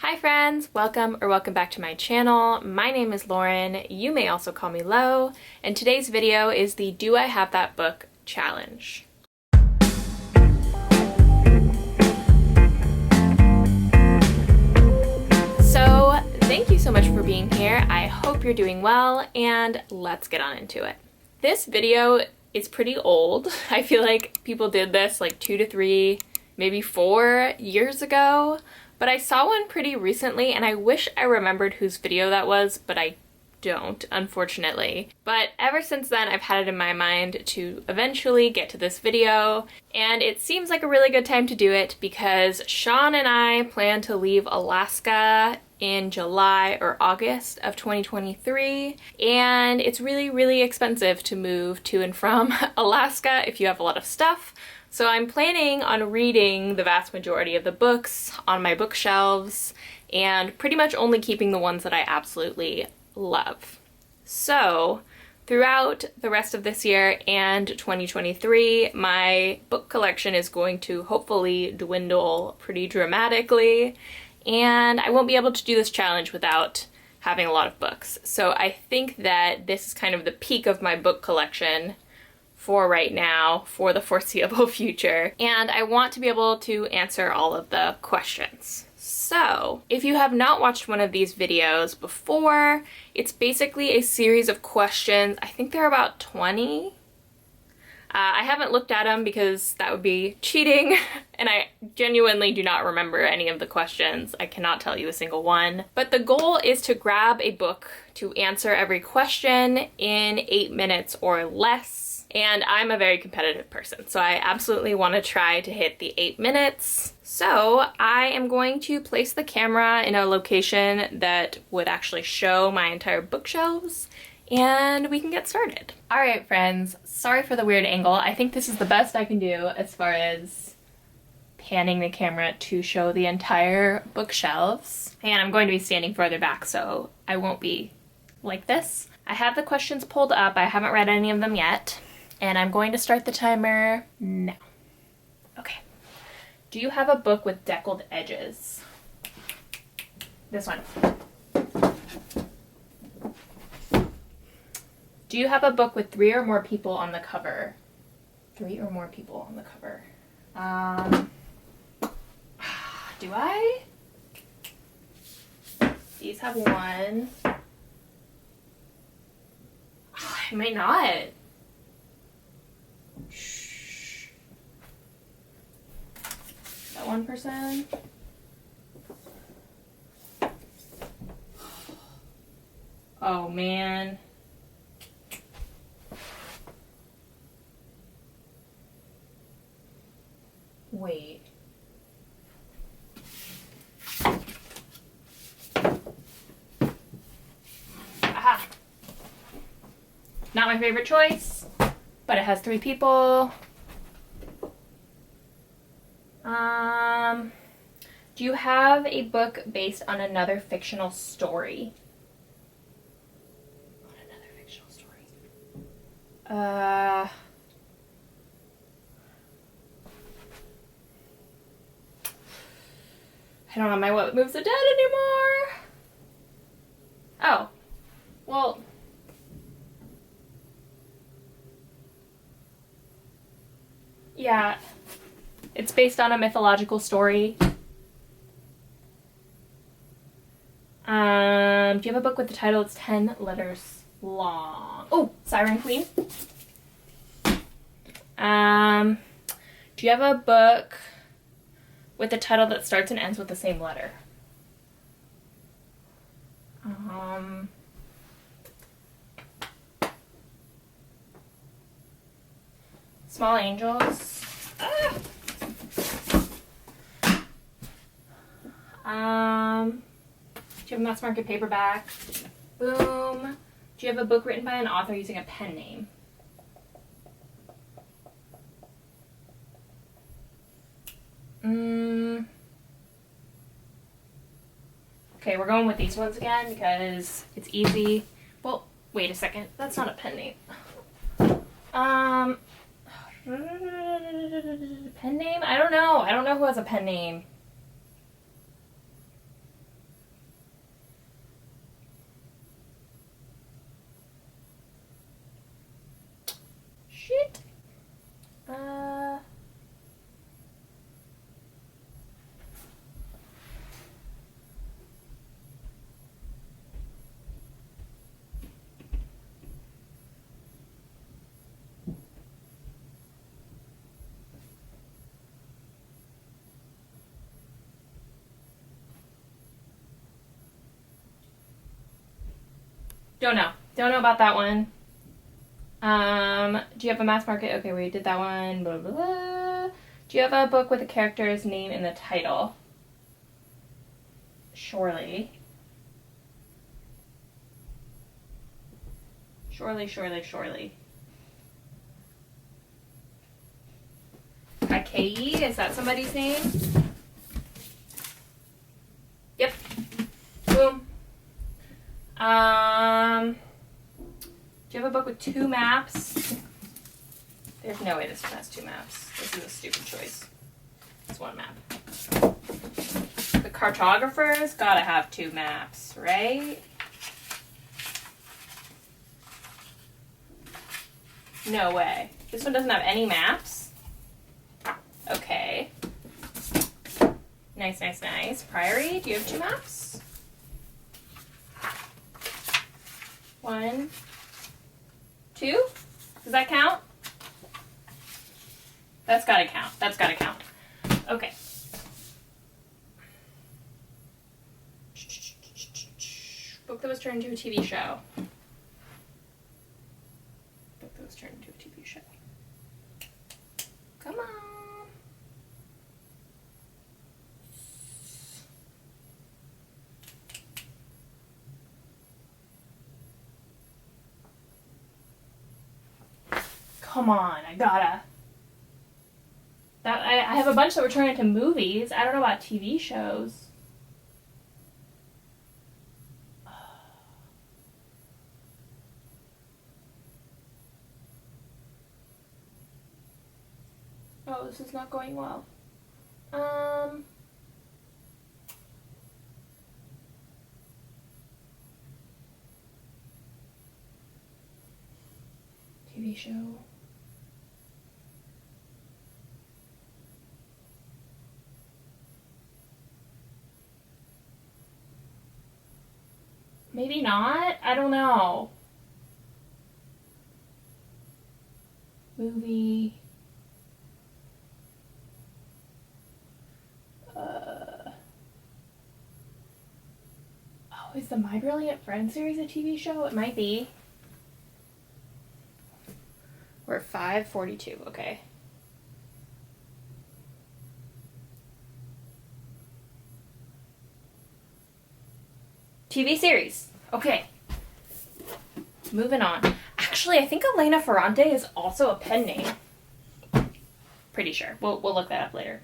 Hi friends, welcome back to my channel. My name is Lauren, you may also call me Lo, and today's video is the Do I Have That Book challenge. So thank you so much for being here. I hope you're doing well, and let's get on into it. This video is pretty old. I feel like people did this like 2 to 3, maybe 4 years ago. But I saw one pretty recently and I wish I remembered whose video that was, but I don't, unfortunately. But ever since then, I've had it in my mind to eventually get to this video, and it seems like a really good time to do it because Sean and I plan to leave Alaska in July or August of 2023, and it's really expensive to move to and from Alaska if you have a lot of stuff. So I'm planning on reading the vast majority of the books on my bookshelves and pretty much only keeping the ones that I absolutely love. So throughout the rest of this year and 2023, my book collection is going to hopefully dwindle pretty dramatically, and I won't be able to do this challenge without having a lot of books. So I think that this is kind of the peak of my book collection for right now, for the foreseeable future, and I want to be able to answer all of the questions. So if you have not watched one of these videos before, it's basically a series of questions. I think there are about 20. I haven't looked at them because that would be cheating, and I genuinely do not remember any of the questions. I cannot tell you a single one. But the goal is to grab a book to answer every question in 8 minutes or less. And I'm a very competitive person, so I absolutely want to try to hit the 8 minutes. So I am going to place the camera in a location that would actually show my entire bookshelves, and we can get started. All right, friends, sorry for the weird angle. I think this is the best I can do as far as panning the camera to show the entire bookshelves. And I'm going to be standing further back, so I won't be like this. I have the questions pulled up. I haven't read any of them yet. And I'm going to start the timer now. Okay. Do you have a book with deckled edges? This one. Do you have a book with 3 or more people on the cover? 3 or more people on the cover. Do I? These have 1. I might not. That one person. Oh man. Wait. Aha. Not my favorite choice, but it has 3 people. Do you have a book based on another fictional story? On another fictional story. I don't have my What Moves the Dead anymore. Oh, well. Yeah. It's based on a mythological story. Do you have a book with the title that's 10 letters long? Oh, Siren Queen. Do you have a book with a title that starts and ends with the same letter? Small Angels. Do you have a Mass Market Paperback? Boom. Do you have a book written by an author using a pen name? Okay, we're going with these ones again because it's easy. Well, wait a second. That's not a pen name. Pen name? I don't know. I don't know who has a pen name. Don't know. Don't know about that one. Do you have a Mass Market? Okay, we did that one. Blah, blah, blah. Do you have a book with a character's name in the title? Surely. Surely, surely, surely. Akei, is that somebody's name? Yep. Boom. Do you have a book with 2 maps? There's no way this one has 2 maps. This is a stupid choice. It's 1 map. The cartographer's gotta have 2 maps, right? No way. This one doesn't have any maps? Okay. Nice, nice, nice. Priory, do you have 2 maps? 1, 2? Does that count? That's gotta count. That's gotta count. Okay. Book that was turned into a TV show. Book that was turned into a TV show. Come on. Come on, I gotta. I have a bunch that were turned into movies. I don't know about TV shows. Oh, this is not going well. TV show. Maybe not? I don't know. Movie. Oh, is the My Brilliant Friend series a TV show? It might be. We're 5:42, okay. TV series. Okay. Moving on. Actually, I think Elena Ferrante is also a pen name. Pretty sure. We'll look that up later.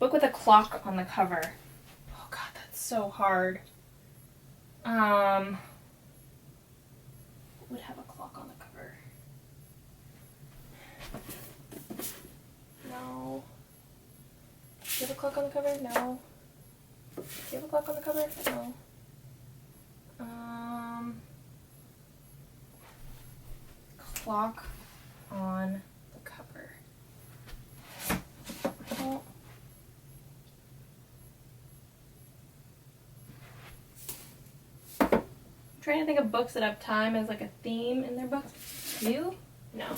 Book with a clock on the cover. Oh god, that's so hard. What would have a clock on the cover? No. Do you have a clock on the cover? No. Do you have a clock on the cover? No. Clock on the cover. Oh. I'm trying to think of books that have time as like a theme in their books. You? No.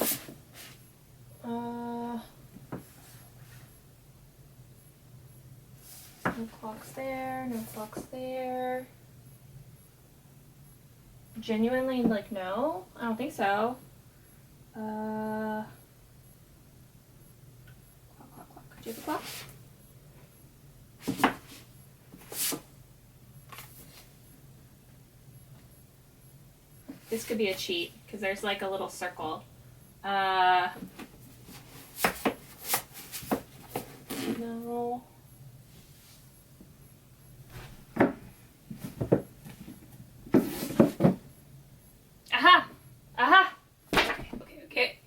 No clocks there, no clocks there. Genuinely, like, no? I don't think so. Clock, clock, clock. Do you have a clock? This could be a cheat, because there's like a little circle. No. Aha! Aha! Okay.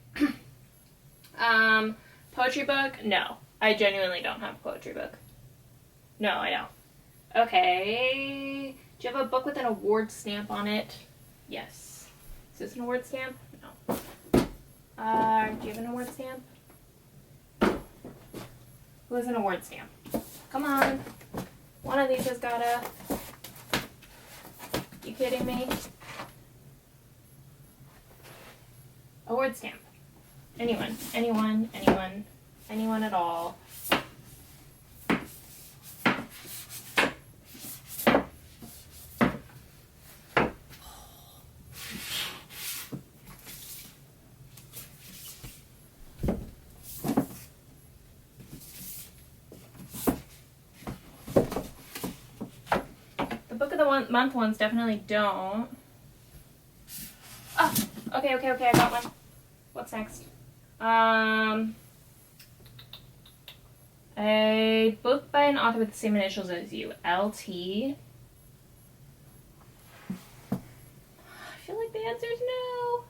Poetry book? No. I genuinely don't have a poetry book. No, I don't. Okay. Do you have a book with an award stamp on it? Yes. Is this an award stamp? No. Do you have an award stamp? Who has an award stamp? Come on. One of these has gotta. You kidding me? Award stamp. Anyone at all. month ones definitely don't. Oh, okay, I got one. What's next? A book by an author with the same initials as you, LT. I feel like the answer is no.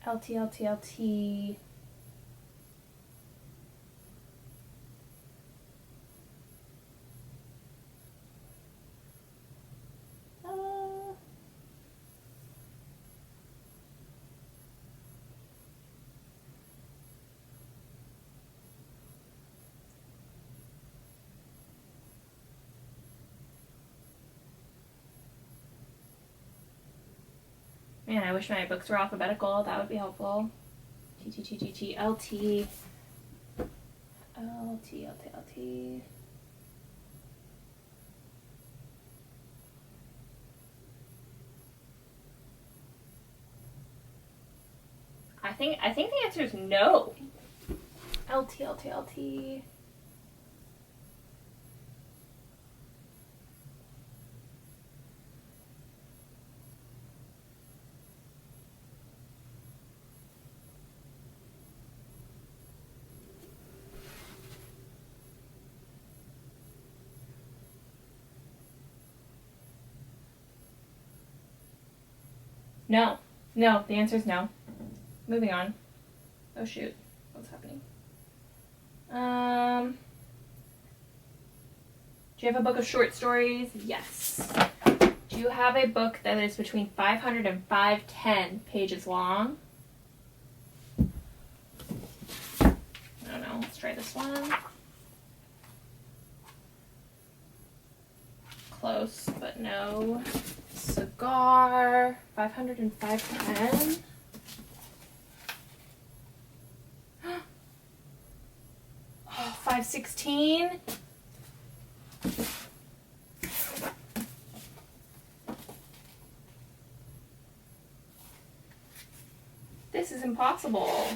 LT. Man, I wish my books were alphabetical. That would be helpful. LT. I think the answer is no. LT. No, the answer is no. Moving on. Oh shoot, what's happening? Do you have a book of short stories? Yes. Do you have a book that is between 500 and 510 pages long? I don't know, let's try this one. Close, but no. Cigar, 500 and 510. Oh, 516. This is impossible.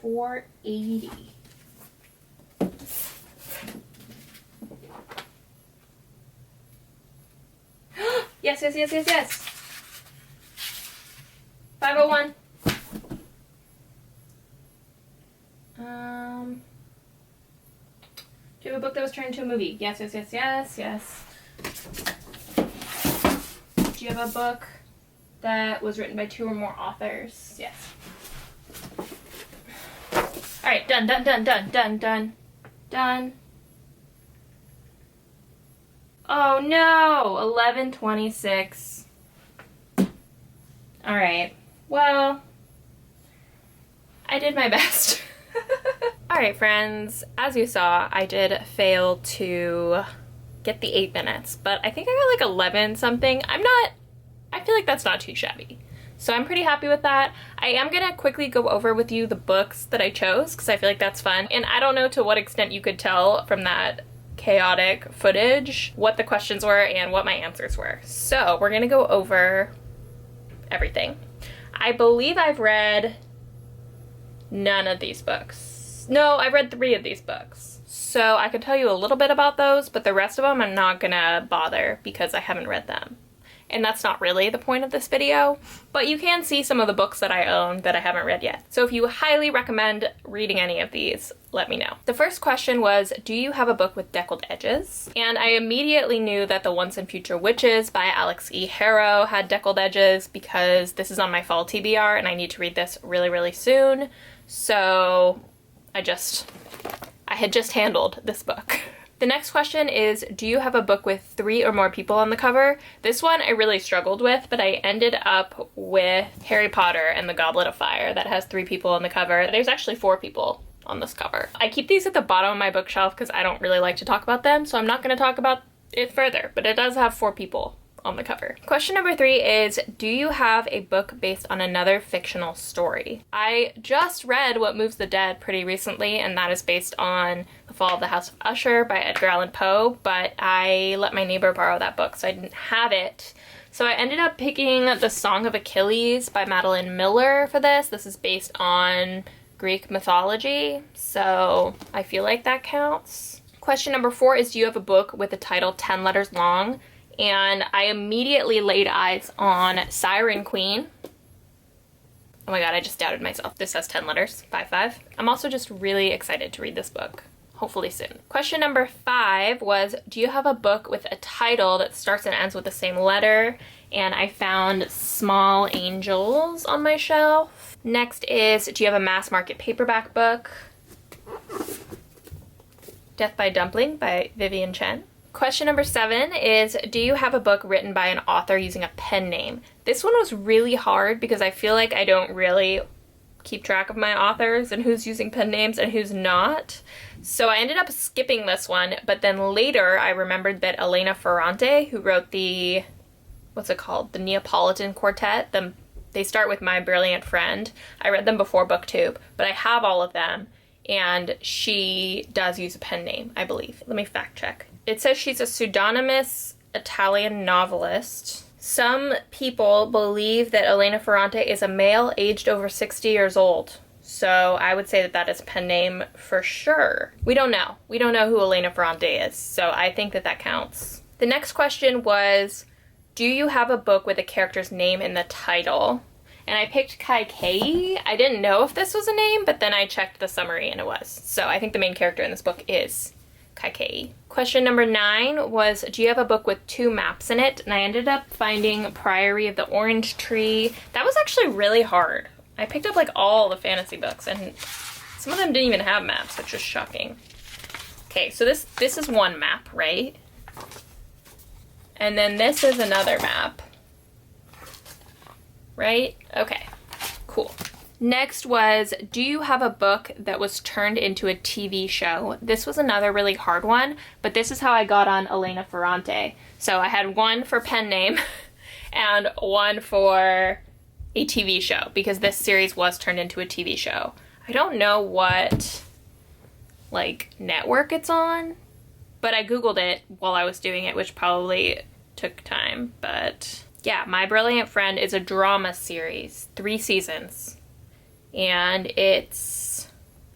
480. Yes. 501. Do you have a book that was turned into a movie? Yes. Do you have a book that was written by 2 or more authors? Yes. Alright, done. Oh no! 1126. Alright, well, I did my best. Alright friends, as you saw, I did fail to get the 8 minutes, but I think I got like 11 something. I feel like that's not too shabby. So I'm pretty happy with that. I am gonna quickly go over with you the books that I chose, because I feel like that's fun. And I don't know to what extent you could tell from that chaotic footage what the questions were and what my answers were. So we're gonna go over everything. I believe I've read none of these books. No, I've read 3 of these books. So I can tell you a little bit about those, but the rest of them I'm not gonna bother because I haven't read them. And that's not really the point of this video, but you can see some of the books that I own that I haven't read yet. So if you highly recommend reading any of these, let me know. The first question was, do you have a book with deckled edges? And I immediately knew that The Once and Future Witches by Alex E. Harrow had deckled edges because this is on my fall TBR and I need to read this really, really soon. So I had just handled this book. The next question is, do you have a book with 3 or more people on the cover? This one I really struggled with, but I ended up with Harry Potter and the Goblet of Fire that has 3 people on the cover. There's actually 4 people on this cover. I keep these at the bottom of my bookshelf because I don't really like to talk about them, so I'm not going to talk about it further, but it does have 4 people on the cover. Question number 3 is, do you have a book based on another fictional story? I just read What Moves the Dead pretty recently, and that is based on The Fall of the House of Usher by Edgar Allan Poe, but I let my neighbor borrow that book, so I didn't have it. So I ended up picking The Song of Achilles by Madeline Miller for this. This is based on Greek mythology, so I feel like that counts. Question number 4 is, do you have a book with a title 10 letters long? And I immediately laid eyes on Siren Queen. Oh my god, I just doubted myself. This has 10 letters, 5-5. I'm also just really excited to read this book, hopefully soon. Question number 5 was, do you have a book with a title that starts and ends with the same letter? And I found Small Angels on my shelf. Next is, do you have a Mass Market Paperback book? Death by Dumpling by Vivian Chen. Question number 7 is, do you have a book written by an author using a pen name? This one was really hard because I feel like I don't really keep track of my authors and who's using pen names and who's not. So I ended up skipping this one, but then later I remembered that Elena Ferrante, who wrote the, what's it called? The Neapolitan Quartet. They start with My Brilliant Friend. I read them before BookTube, but I have all of them. And she does use a pen name, I believe. Let me fact check. It says she's a pseudonymous Italian novelist. Some people believe that Elena Ferrante is a male aged over 60 years old. So I would say that that is a pen name for sure. We don't know. We don't know who Elena Ferrante is, so I think that that counts. The next question was, do you have a book with a character's name in the title? And I picked Kaikei. I didn't know if this was a name, but then I checked the summary and it was. So I think the main character in this book is Kaikei. Question number 9 was, do you have a book with 2 maps in it? And I ended up finding Priory of the Orange Tree. That was actually really hard. I picked up like all the fantasy books and some of them didn't even have maps, which is shocking. Okay, so this is one map, right? And then this is another map. Right? Okay, cool. Next was, do you have a book that was turned into a TV show? This was another really hard one, but this is how I got on Elena Ferrante. So I had one for pen name and one for a TV show, because this series was turned into a TV show. I don't know what, like, network it's on, but I Googled it while I was doing it, which probably took time, but yeah, My Brilliant Friend is a drama series, 3 seasons, and it's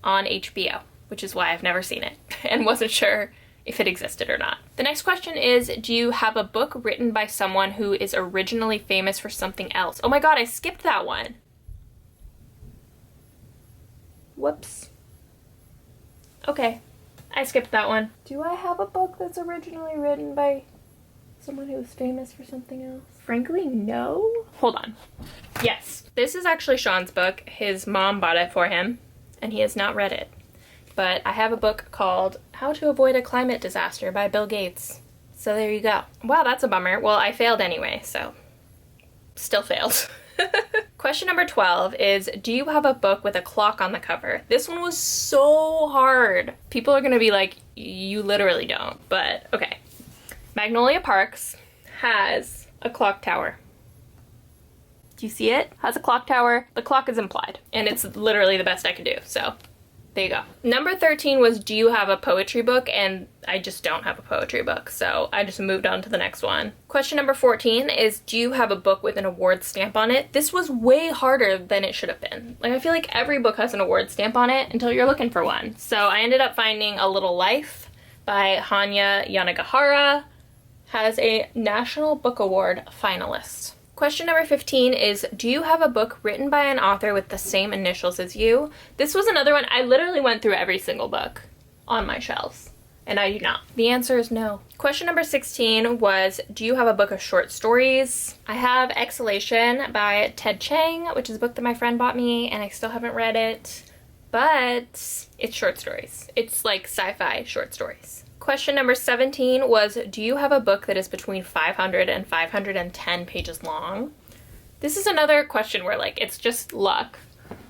on HBO, which is why I've never seen it and wasn't sure if it existed or not. The next question is, do you have a book written by someone who is originally famous for something else? Oh my god, I skipped that one. Whoops. Okay, I skipped that one. Do I have a book that's originally written by someone who was famous for something else? Frankly, no. Hold on. Yes, this is actually Sean's book. His mom bought it for him, and he has not read it. But I have a book called How to Avoid a Climate Disaster by Bill Gates. So there you go. Wow, that's a bummer. Well, I failed anyway, so still failed. Question number 12 is, do you have a book with a clock on the cover? This one was so hard. People are gonna be like, you literally don't, but okay. Magnolia Parks has a clock tower. Do you see it? Has a clock tower. The clock is implied, and it's literally the best I could do, so there you go. Number 13 was, do you have a poetry book? And I just don't have a poetry book, so I just moved on to the next one. Question number 14 is, do you have a book with an award stamp on it? This was way harder than it should have been. Like, I feel like every book has an award stamp on it until you're looking for one. So I ended up finding A Little Life by Hanya Yanagihara. Has a National Book Award finalist. Question number 15 is, do you have a book written by an author with the same initials as you? This was another one. I literally went through every single book on my shelves, and I do not. The answer is no. Question number 16 was, do you have a book of short stories? I have Exhalation by Ted Chiang, which is a book that my friend bought me, and I still haven't read it, but it's short stories. It's like sci-fi short stories. Question number 17 was, do you have a book that is between 500 and 510 pages long? This is another question where, like, it's just luck.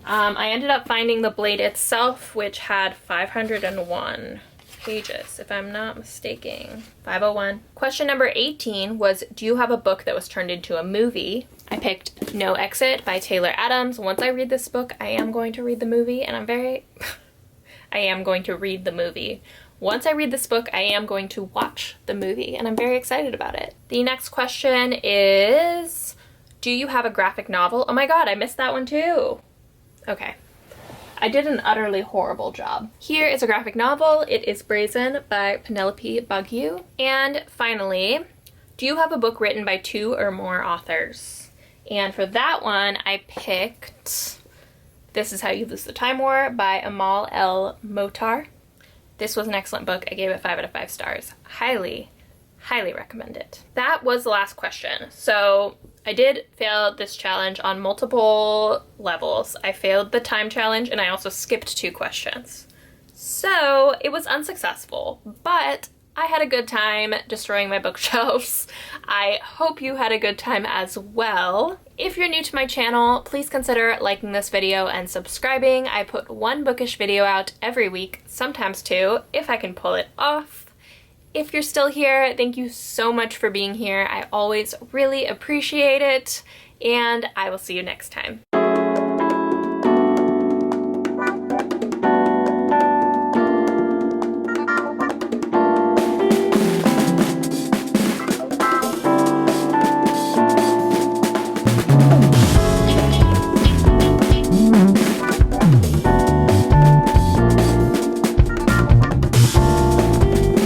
I ended up finding The Blade Itself, which had 501 pages, if I'm not mistaken. 501. Question number 18 was, do you have a book that was turned into a movie? I picked No Exit by Taylor Adams. Once I read this book, I am going to read the movie, and I am going to read the movie. Once I read this book, I am going to watch the movie, and I'm very excited about it. The next question is, do you have a graphic novel? Oh my god, I missed that one too. Okay. I did an utterly horrible job. Here is a graphic novel. It is Brazen by Penelope Bagiu. And finally, do you have a book written by 2 or more authors? And for that one, I picked This Is How You Lose the Time War by Amal El Motar. This was an excellent book. I gave it 5 out of 5 stars. Highly recommend it. That was the last question. So I did fail this challenge on multiple levels. I failed the time challenge and I also skipped 2 questions. So it was unsuccessful, but I had a good time destroying my bookshelves. I hope you had a good time as well. If you're new to my channel, please consider liking this video and subscribing. I put 1 bookish video out every week, sometimes 2, if I can pull it off. If you're still here, thank you so much for being here. I always really appreciate it, and I will see you next time.